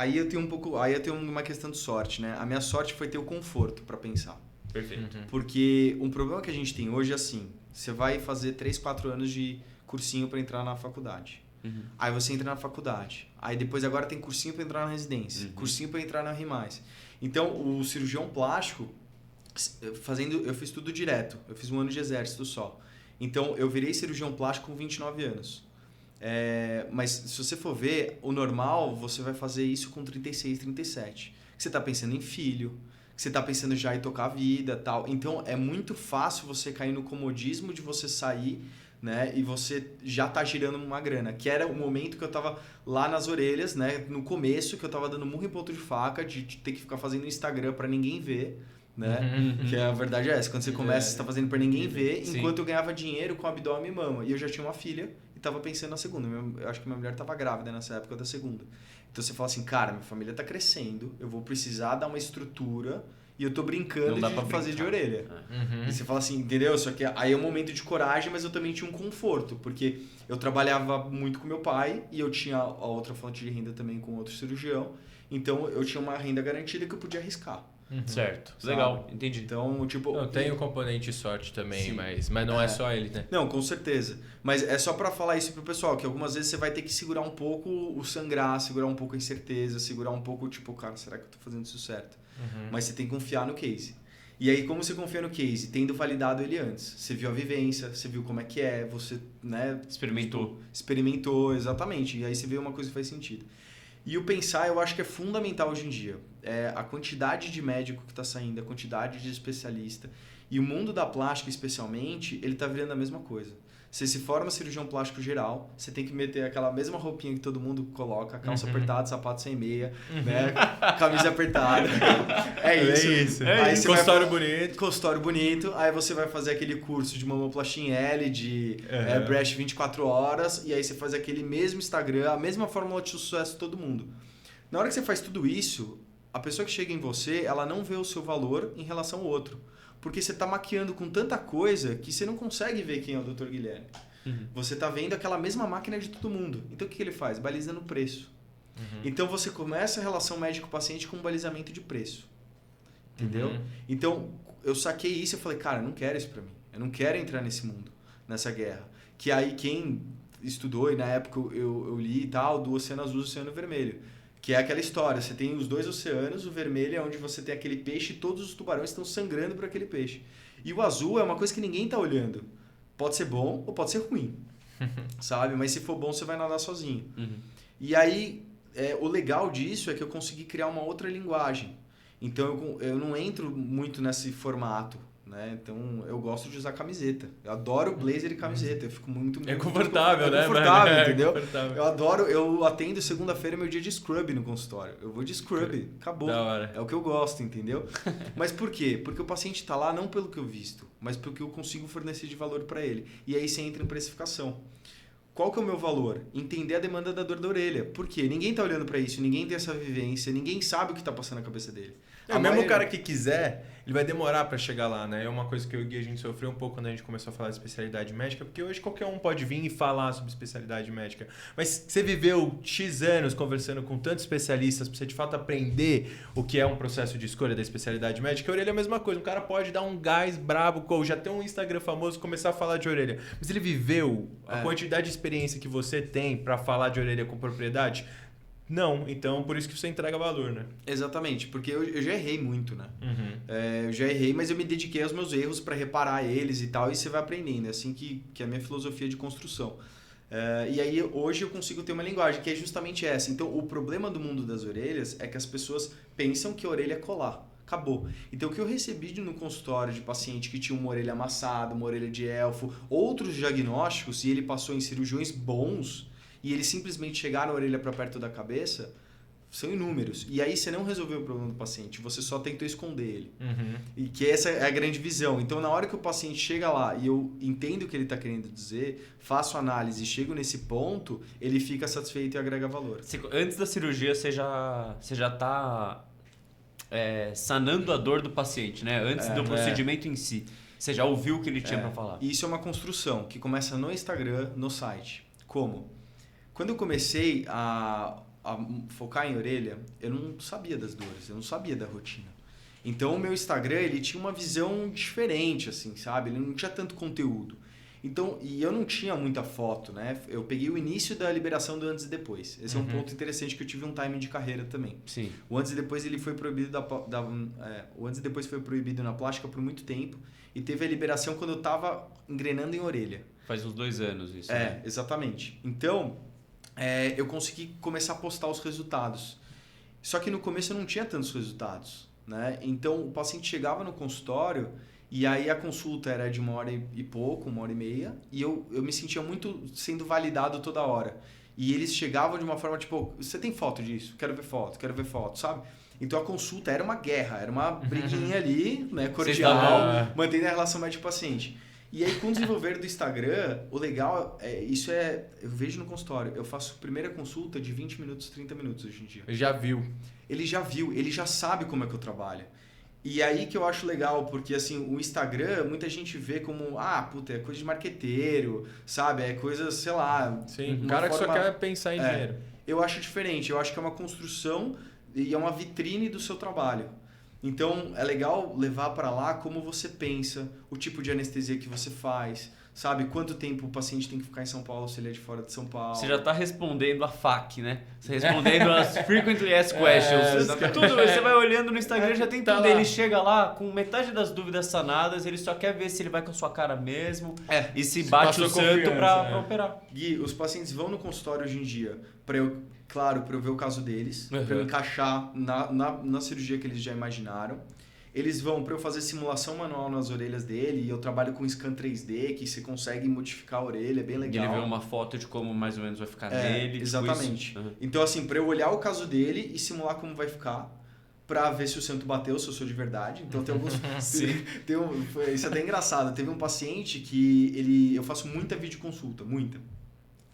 aí eu tenho uma questão de sorte, né? A minha sorte foi ter o conforto para pensar. Perfeito. Porque um problema que a gente tem hoje é assim, você vai fazer 3, 4 anos de cursinho para entrar na faculdade. Aí você entra na faculdade. Aí depois agora tem cursinho para entrar na residência, cursinho para entrar na RI+. Então, o cirurgião plástico, eu fiz tudo direto. Eu fiz 1 ano de exército só. Então, eu virei cirurgião plástico com 29 anos. Mas se você for ver, o normal, você vai fazer isso com 36, 37. Você está pensando em filho, você está pensando já em tocar a vida, tal. Então, é muito fácil você cair no comodismo de você sair, né, e você já tá girando uma grana, que era o momento que eu tava lá nas orelhas, né, no começo, que eu tava dando murro em ponto de faca, de ter que ficar fazendo Instagram para ninguém ver, né, que a verdade é essa, quando você começa, você tá fazendo para ninguém ver, enquanto eu ganhava dinheiro com abdômen e mama, e eu já tinha uma filha e tava pensando na segunda, eu acho que minha mulher tava grávida nessa época da segunda, então você fala assim, cara, minha família tá crescendo, eu vou precisar dar uma estrutura. E eu tô brincando de fazer de orelha. E você fala assim, entendeu? Só que aí é um momento de coragem, mas eu também tinha um conforto. Porque eu trabalhava muito com meu pai e eu tinha a outra fonte de renda também com outro cirurgião. Então eu tinha uma renda garantida que eu podia arriscar. Certo. Sabe? Legal, entendi. Então, tipo... Não, tem o componente sorte também, mas não é só ele, né? Não, com certeza. Mas é só pra falar isso pro pessoal, que algumas vezes você vai ter que segurar um pouco o sangrar, segurar um pouco a incerteza, segurar um pouco, tipo, cara, será que eu tô fazendo isso certo? Mas você tem que confiar no case. E aí, como você confia no case? Tendo validado ele antes. Você viu a vivência, você viu como é que é, você, né... Experimentou, exatamente. E aí você vê uma coisa que faz sentido. E o pensar, eu acho que é fundamental hoje em dia. A quantidade de médico que está saindo, a quantidade de especialista. E o mundo da plástica, especialmente, ele está virando a mesma coisa. Você se forma cirurgião plástico geral, você tem que meter aquela mesma roupinha que todo mundo coloca, calça apertada, sapato sem meia, né? Camisa apertada. Isso. Aí você consultório bonito. Consultório bonito. Aí você vai fazer aquele curso de mamoplastia em L, de breast 24 horas, e aí você faz aquele mesmo Instagram, a mesma fórmula de sucesso de todo mundo. Na hora que você faz tudo isso, a pessoa que chega em você, ela não vê o seu valor em relação ao outro. Porque você está maquiando com tanta coisa que você não consegue ver quem é o Dr. Guilherme. Você está vendo aquela mesma máquina de todo mundo. Então o que ele faz? Baliza no preço. Então você começa a relação médico-paciente com um balizamento de preço. Entendeu? Então eu saquei isso e falei, cara, eu não quero isso para mim. Eu não quero entrar nesse mundo, nessa guerra. Que aí quem estudou, e na época eu li e tal, do Oceano Azul e do Oceano Vermelho. Que é aquela história, você tem os 2 oceanos, o vermelho é onde você tem aquele peixe e todos os tubarões estão sangrando por aquele peixe. E o azul é uma coisa que ninguém está olhando. Pode ser bom ou pode ser ruim, sabe? Mas se for bom, você vai nadar sozinho. E aí, o legal disso é que eu consegui criar uma outra linguagem. Então, eu não entro muito nesse formato, né? Então, eu gosto de usar camiseta. Eu adoro blazer e camiseta. Eu fico muito... É confortável, né? É confortável, entendeu? Confortável. Eu adoro... Eu atendo segunda-feira, meu dia de scrub no consultório. Eu vou de scrub. Acabou. Da hora. É o que eu gosto, entendeu? Mas por quê? Porque o paciente está lá não pelo que eu visto, mas porque eu consigo fornecer de valor para ele. E aí você entra em precificação. Qual que é o meu valor? Entender a demanda da dor da orelha. Por quê? Ninguém está olhando para isso, ninguém tem essa vivência, ninguém sabe o que está passando na cabeça dele. Mesmo o cara que quiser, ele vai demorar para chegar lá, né? É uma coisa que eu e o Gui, a gente sofreu um pouco quando a gente começou a falar de especialidade médica, porque hoje qualquer um pode vir e falar sobre especialidade médica. Mas você viveu X anos conversando com tantos especialistas para você de fato aprender o que é um processo de escolha da especialidade médica, a orelha é a mesma coisa. Um cara pode dar um gás brabo, já ter um Instagram famoso, começar a falar de orelha. Mas ele viveu a quantidade de experiência que você tem para falar de orelha com propriedade? Não, então por isso que você entrega valor, né? Exatamente, porque eu já errei muito, né? Eu já errei, mas eu me dediquei aos meus erros para reparar eles e tal, e você vai aprendendo. É assim que é a minha filosofia de construção. E aí hoje eu consigo ter uma linguagem que é justamente essa. Então o problema do mundo das orelhas é que as pessoas pensam que a orelha é colar. Acabou. Então o que eu recebi no consultório de paciente que tinha uma orelha amassada, uma orelha de elfo, outros diagnósticos, e ele passou em cirurgiões bons, e eles simplesmente chegaram a orelha para perto da cabeça, são inúmeros. E aí você não resolveu o problema do paciente, você só tentou esconder ele. E que essa é a grande visão. Então, na hora que o paciente chega lá e eu entendo o que ele está querendo dizer, faço análise e chego nesse ponto, ele fica satisfeito e agrega valor. Antes da cirurgia, você já está sanando a dor do paciente, né? Antes do procedimento em si. Você já ouviu o que ele tinha para falar. Isso é uma construção que começa no Instagram, no site. Como? Quando eu comecei focar em orelha, eu não sabia das dores, eu não sabia da rotina. Então o meu Instagram, ele tinha uma visão diferente, assim, sabe? Ele não tinha tanto conteúdo. Então, e eu não tinha muita foto, né? Eu peguei o início da liberação do antes e depois. Esse é um ponto interessante que eu tive um timing de carreira também. Sim. O antes e depois ele foi proibido o antes e depois foi proibido na plástica por muito tempo e teve a liberação quando eu estava engrenando em orelha. Faz uns 2 anos isso. É, exatamente. Então, eu consegui começar a postar os resultados. Só que no começo eu não tinha tantos resultados, né? Então o paciente chegava no consultório e aí a consulta era de 1h e pouco, 1h30, e eu me sentia muito sendo validado toda hora. E eles chegavam de uma forma tipo, você tem foto disso? Quero ver foto, sabe? Então a consulta era uma guerra, era uma briguinha ali, né, cordial, mantendo a relação médico-paciente. E aí com o desenvolver do Instagram, o legal, eu vejo no consultório, eu faço primeira consulta de 20 minutos, 30 minutos hoje em dia. Já viu. Ele já sabe como é que eu trabalho. E aí que eu acho legal, porque assim, o Instagram, muita gente vê como, puta, é coisa de marqueteiro, sabe? É coisa, sei lá... Sim, o cara que só quer pensar em dinheiro. Eu acho diferente, eu acho que é uma construção e é uma vitrine do seu trabalho. Então, é legal levar para lá como você pensa, o tipo de anestesia que você faz, sabe? Quanto tempo o paciente tem que ficar em São Paulo se ele é de fora de São Paulo. Você já está respondendo a FAQ, né? Você respondendo as Frequently Asked Questions. Tudo, você vai olhando no Instagram, já tem tudo. Lá. Ele chega lá com metade das dúvidas sanadas, ele só quer ver se ele vai com a sua cara mesmo e se bate o santo para operar. Gui, os pacientes vão no consultório hoje em dia para eu ver o caso deles, para eu encaixar na cirurgia que eles já imaginaram. Eles vão para eu fazer simulação manual nas orelhas dele, e eu trabalho com scan 3D, que você consegue modificar a orelha, é bem legal. E ele vê uma foto de como mais ou menos vai ficar nele. Exatamente. Tipo então, assim, para eu olhar o caso dele e simular como vai ficar, para ver se o santo bateu, se eu sou de verdade. Então, tem alguns... isso é até engraçado. Teve um paciente que eu faço muita videoconsulta, muita.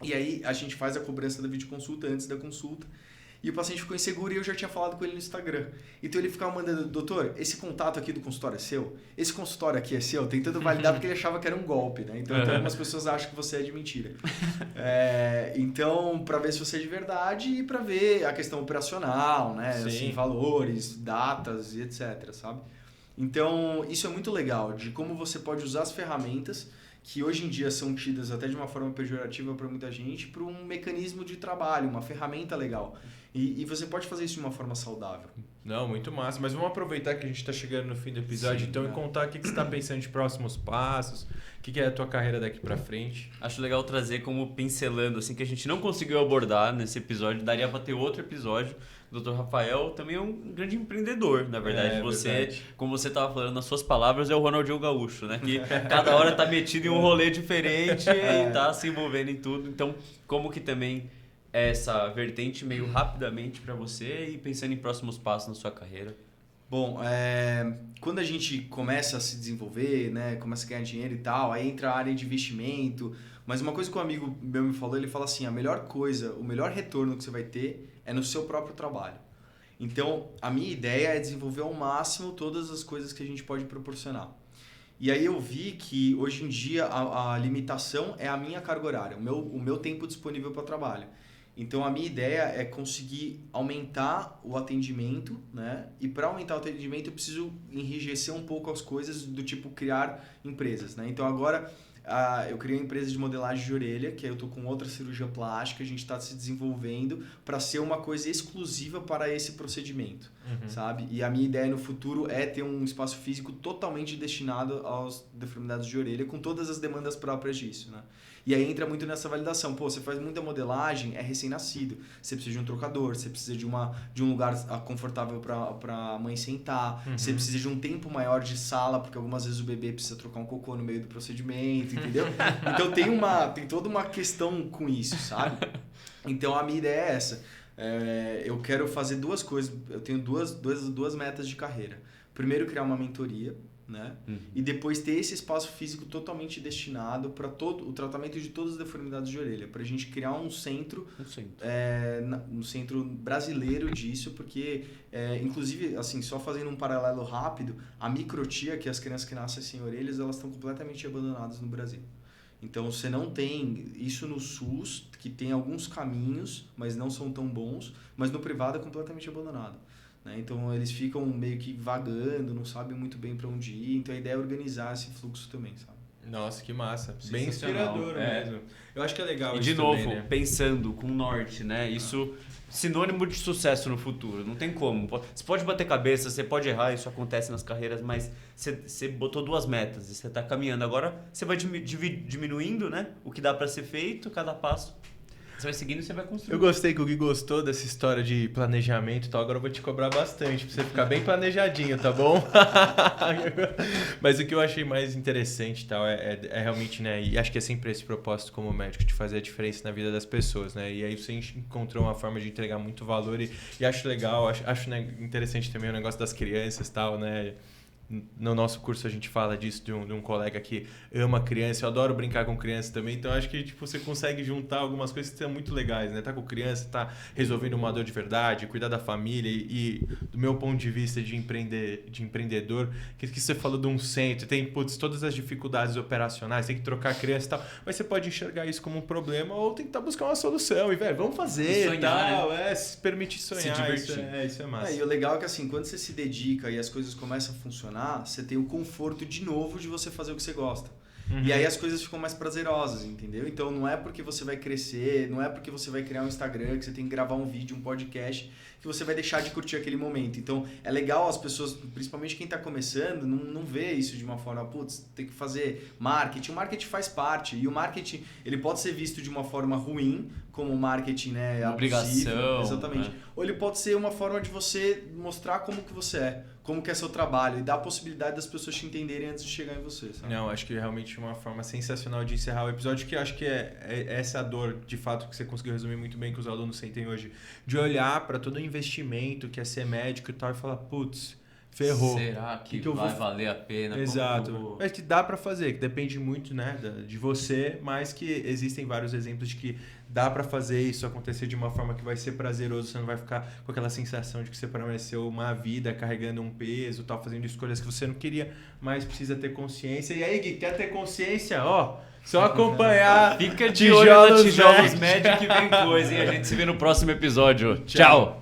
E aí, a gente faz a cobrança da videoconsulta antes da consulta. E o paciente ficou inseguro e eu já tinha falado com ele no Instagram. Então ele ficava mandando, doutor, esse contato aqui do consultório é seu? Esse consultório aqui é seu? Tentando validar porque ele achava que era um golpe, né? Então algumas pessoas acham que você é de mentira. Então, para ver se você é de verdade e para ver a questão operacional, né? Assim, valores, datas e etc, sabe? Então, isso é muito legal, de como você pode usar as ferramentas que hoje em dia são tidas até de uma forma pejorativa para muita gente, para um mecanismo de trabalho, uma ferramenta legal. E você pode fazer isso de uma forma saudável. Não, muito massa. Mas vamos aproveitar que a gente está chegando no fim do episódio, e contar o que você está pensando de próximos passos, o que é a tua carreira daqui para frente. Acho legal trazer como pincelando, assim, que a gente não conseguiu abordar nesse episódio, daria para ter outro episódio. O Dr. Rafael também é um grande empreendedor, na verdade. Verdade. Como você estava falando nas suas palavras, é o Ronaldinho Gaúcho, né? Que cada hora está metido em um rolê diferente e está se envolvendo em tudo. Então, como que também essa vertente meio rapidamente para você e pensando em próximos passos na sua carreira? Bom, quando a gente começa a se desenvolver, né, começa a ganhar dinheiro e tal, aí entra a área de investimento. Mas uma coisa que um amigo meu me falou, ele fala assim, a melhor coisa, o melhor retorno que você vai ter é no seu próprio trabalho. Então, a minha ideia é desenvolver ao máximo todas as coisas que a gente pode proporcionar. E aí eu vi que hoje em dia a limitação é a minha carga horária, o meu tempo disponível para trabalho. Então, a minha ideia é conseguir aumentar o atendimento, né? E para aumentar o atendimento, eu preciso enrijecer um pouco as coisas do tipo criar empresas, né? Então, agora eu criei uma empresa de modelagem de orelha, que aí eu estou com outra cirurgia plástica, a gente está se desenvolvendo para ser uma coisa exclusiva para esse procedimento, sabe? E a minha ideia no futuro é ter um espaço físico totalmente destinado às deformidades de orelha, com todas as demandas próprias disso, né? E aí entra muito nessa validação. Pô, você faz muita modelagem, é recém-nascido. Você precisa de um trocador, você precisa de um lugar confortável para a mãe sentar. Você precisa de um tempo maior de sala, porque algumas vezes o bebê precisa trocar um cocô no meio do procedimento, entendeu? Então tem toda uma questão com isso, sabe? Então a minha ideia é essa. Eu quero fazer duas coisas. Eu tenho duas metas de carreira. Primeiro, criar uma mentoria, né? E depois ter esse espaço físico totalmente destinado para todo o tratamento de todas as deformidades de orelha, para a gente criar um centro brasileiro disso, porque inclusive assim, só fazendo um paralelo rápido, a microtia, que é as crianças que nascem sem orelhas, elas estão completamente abandonadas no Brasil. Então você não tem isso no SUS, que tem alguns caminhos, mas não são tão bons, mas no privado é completamente abandonado. Né? Então eles ficam meio que vagando, não sabem muito bem para onde ir, então a ideia é organizar esse fluxo também, sabe? Nossa, que massa. Bem inspirador mesmo. Eu acho que é legal e isso de novo, também, né? pensando com o norte, né? Isso sinônimo de sucesso no futuro. Não tem como. Você pode bater cabeça, você pode errar, isso acontece nas carreiras, mas você botou 2 metas e você está caminhando. Agora você vai diminuindo, né? O que dá para ser feito, cada passo. Você vai seguindo e você vai construindo. Eu gostei que o Gui gostou dessa história de planejamento e tal. Agora eu vou te cobrar bastante pra você ficar bem planejadinho, tá bom? Mas o que eu achei mais interessante e tal é realmente, né? E acho que é sempre esse propósito como médico, de fazer a diferença na vida das pessoas, né? E aí você encontrou uma forma de entregar muito valor e acho legal, acho né, interessante também o negócio das crianças e tal, né? No nosso curso a gente fala disso de um colega que ama criança. Eu adoro brincar com criança também. Então acho que tipo, você consegue juntar algumas coisas que são muito legais, né? Tá com criança, tá resolvendo uma dor de verdade, cuidar da família e do meu ponto de vista de empreendedor, que você falou de um centro, tem todas as dificuldades operacionais, tem que trocar a criança e tal, mas você pode enxergar isso como um problema ou tentar buscar uma solução e, velho, vamos fazer sonhar, e tal, né? Se permitir sonhar, se divertir. Isso é massa. E o legal é que assim, quando você se dedica e as coisas começam a funcionar, você tem o conforto de novo de você fazer o que você gosta. E aí as coisas ficam mais prazerosas, entendeu? Então não é porque você vai crescer, não é porque você vai criar um Instagram, que você tem que gravar um vídeo, um podcast, que você vai deixar de curtir aquele momento. Então é legal as pessoas, principalmente quem está começando, não vê isso de uma forma, putz, tem que fazer marketing. O marketing faz parte e o marketing ele pode ser visto de uma forma ruim, como marketing, né, obrigação, exatamente. Né? Ou ele pode ser uma forma de você mostrar como que você é, como que é seu trabalho e dar a possibilidade das pessoas te entenderem antes de chegar em você, sabe? Não, acho que realmente uma forma sensacional de encerrar o episódio, que eu acho que é essa dor, de fato, que você conseguiu resumir muito bem, que os alunos sentem hoje, de olhar para todo o investimento que é ser médico e tal e falar, putz, ferrou. Será que vai valer a pena? Exato. Mas que dá para fazer, que depende muito, né, de você, mas que existem vários exemplos de que dá para fazer isso acontecer de uma forma que vai ser prazeroso, você não vai ficar com aquela sensação de que você permaneceu uma vida carregando um peso, tal, fazendo escolhas que você não queria, mas precisa ter consciência. E aí, Gui, quer ter consciência? Ó, só acompanhar. Fica de olho na Tijolos Médio que vem coisa, hein? A gente se vê no próximo episódio. Tchau.